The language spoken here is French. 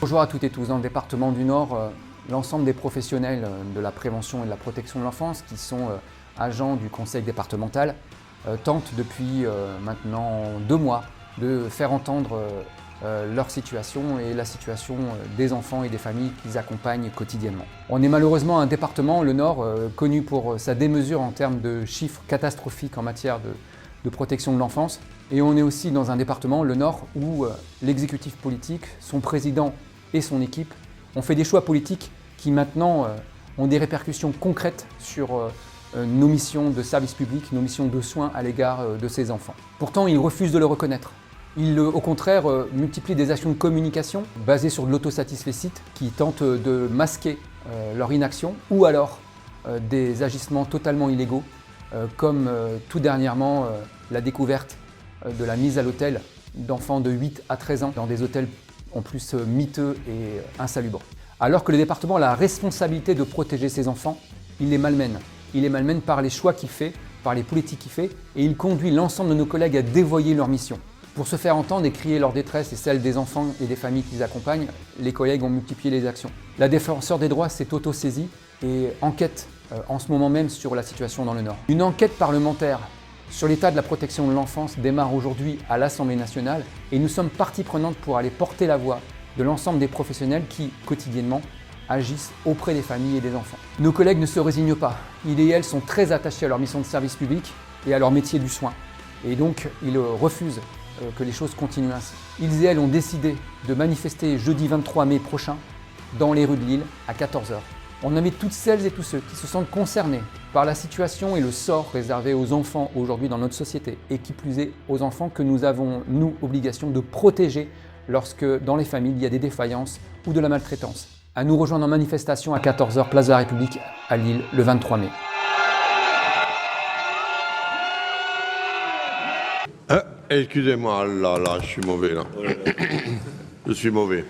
Bonjour à toutes et tous. Dans le département du Nord, l'ensemble des professionnels de la prévention et de la protection de l'enfance qui sont agents du conseil départemental tentent depuis maintenant 2 mois de faire entendre leur situation et la situation des enfants et des familles qu'ils accompagnent quotidiennement. On est malheureusement un département, le Nord, connu pour sa démesure en termes de chiffres catastrophiques en matière de protection de l'enfance. Et on est aussi dans un département, le Nord, où l'exécutif politique, son président et son équipe ont fait des choix politiques qui maintenant ont des répercussions concrètes sur nos missions de service public, nos missions de soins à l'égard de ces enfants. Pourtant, ils refusent de le reconnaître. Ils, au contraire, multiplient des actions de communication basées sur de l'autosatisfecit qui tentent de masquer leur inaction ou alors des agissements totalement illégaux, comme tout dernièrement la découverte de la mise à l'hôtel d'enfants de 8 à 13 ans dans des hôtels en plus miteux et insalubres. Alors que le département a la responsabilité de protéger ses enfants, il les malmène. Il les malmène par les choix qu'il fait, par les politiques qu'il fait, et il conduit l'ensemble de nos collègues à dévoyer leur mission. Pour se faire entendre et crier leur détresse et celle des enfants et des familles qu'ils accompagnent, les collègues ont multiplié les actions. La défenseur des droits s'est auto-saisie et enquête en ce moment même sur la situation dans le Nord. Une enquête parlementaire sur l'état de la protection de l'enfance démarre aujourd'hui à l'Assemblée nationale et nous sommes partie prenante pour aller porter la voix de l'ensemble des professionnels qui, quotidiennement, agissent auprès des familles et des enfants. Nos collègues ne se résignent pas. Ils et elles sont très attachés à leur mission de service public et à leur métier du soin. Et donc, ils refusent que les choses continuent ainsi. Ils et elles ont décidé de manifester jeudi 23 mai prochain dans les rues de Lille à 14 h. On invite toutes celles et tous ceux qui se sentent concernés par la situation et le sort réservé aux enfants aujourd'hui dans notre société, et qui plus est aux enfants que nous avons, nous, obligation de protéger lorsque dans les familles il y a des défaillances ou de la maltraitance. À nous rejoindre en manifestation à 14 h, place de la République à Lille, le 23 mai. Excusez-moi, là, je suis mauvais, là. Je suis mauvais.